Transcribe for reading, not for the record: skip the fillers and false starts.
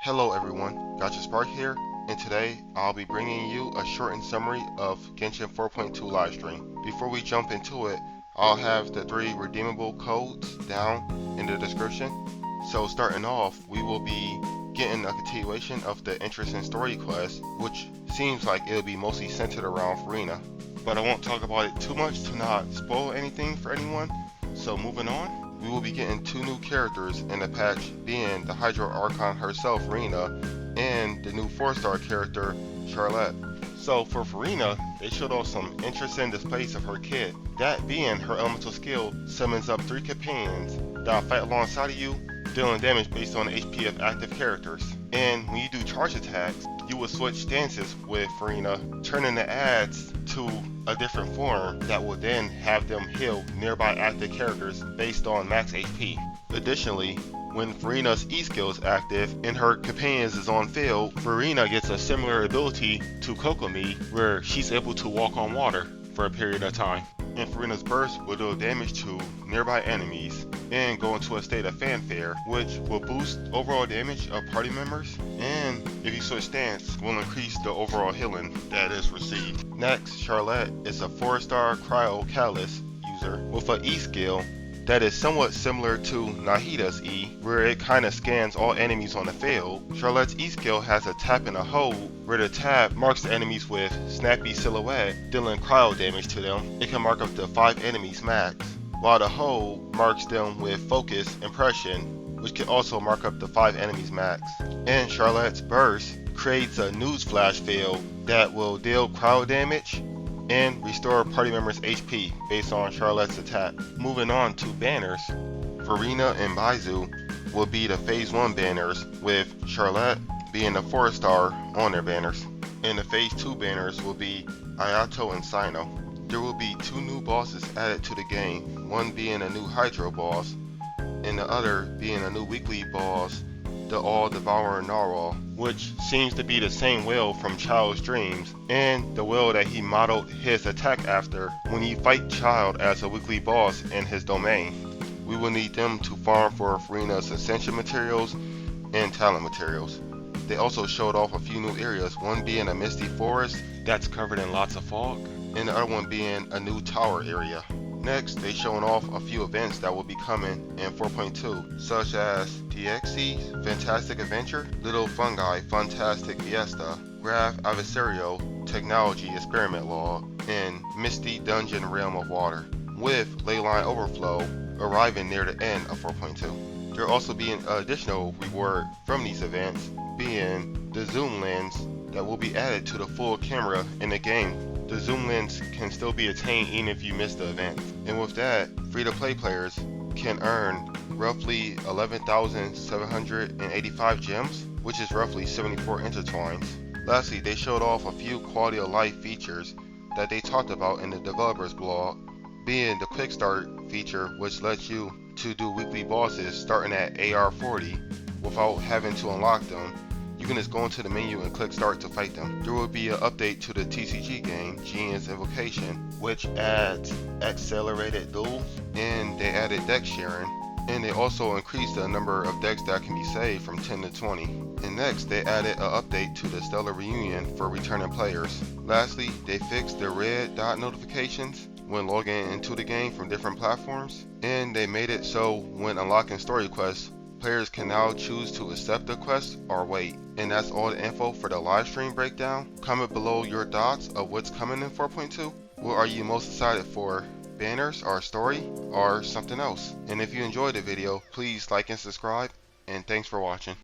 Hello everyone, Gotcha Spark here, and today I'll be bringing you a shortened summary of Genshin 4.2 Livestream. Before we jump into it, I'll have the 3 redeemable codes down in the description. So starting off, we will be getting a continuation of the interesting story quest, which seems like it'll be mostly centered around Furina. But I won't talk about it too much to not spoil anything for anyone, so moving on. We will be getting 2 new characters in the patch, being the Hydro Archon herself, Furina, and the new 4-star character, Charlotte. So for Furina, they showed off some interesting displays of her kit. That being her elemental skill summons up 3 companions that'll fight alongside of you, dealing damage based on the HP of active characters. And when you do charge attacks, you will switch stances with Furina, turning the adds to a different form that will then have them heal nearby active characters based on max HP. Additionally, when Furina's E skill is active and her companions is on field, Furina gets a similar ability to Kokomi where she's able to walk on water for a period of time. And Furina's burst will deal damage to nearby enemies and go into a state of fanfare, which will boost overall damage of party members, and if you switch stance, will increase the overall healing that is received. Next, Charlotte is a 4-star cryo catalyst user with an E skill that is somewhat similar to Nahida's E, where it kind of scans all enemies on the field. Charlotte's E skill has a tap and a hold, where the tap marks the enemies with snappy silhouette, dealing cryo damage to them. It can mark up to 5 enemies max, while the hold marks them with focus impression, which can also mark up to 5 enemies max. And Charlotte's burst creates a newsflash field that will deal cryo damage and restore party members' HP based on Charlotte's attack. Moving on to banners, Furina and Baizu will be the Phase 1 banners, with Charlotte being a 4-star on their banners. And the Phase 2 banners will be Ayato and Sino. There will be 2 new bosses added to the game, one being a new Hydro boss, and the other being a new weekly boss, the All-Devouring Narwhal, which seems to be the same whale from Child's dreams, and the whale that he modeled his attack after when he fight Child as a weekly boss in his domain. We will need them to farm for Furina's ascension materials and talent materials. They also showed off a few new areas, one being a misty forest that's covered in lots of fog, and the other one being a new tower area. Next, they showing off a few events that will be coming in 4.2, such as DXC's Fantastic Adventure, Little Fungi Fantastic Fiesta, Graph Adversario Technology Experiment Log, and Misty Dungeon Realm of Water, with Leyline Overflow arriving near the end of 4.2. There will also be an additional reward from these events, being the zoom lens that will be added to the full camera in the game. The zoom lens can still be attained even if you miss the event. And with that, free-to-play players can earn roughly 11,785 gems, which is roughly 74 intertwines. Lastly, they showed off a few quality of life features that they talked about in the developers blog, being the quick start feature, which lets you to do weekly bosses starting at AR 40 without having to unlock them. You can just go into the menu and click start to fight them. There will be an update to the TCG game, Genius Invocation, which adds accelerated duels, and they added deck sharing, and they also increased the number of decks that can be saved from 10 to 20. And next, they added an update to the Stellar Reunion for returning players. Lastly, they fixed the red dot notifications when logging into the game from different platforms, and they made it so when unlocking story quests, players can now choose to accept the quest or wait. And that's all the info for the live stream breakdown. Comment below your thoughts of what's coming in 4.2. What are you most excited for? Banners or story or something else? And if you enjoyed the video, please like and subscribe, and thanks for watching.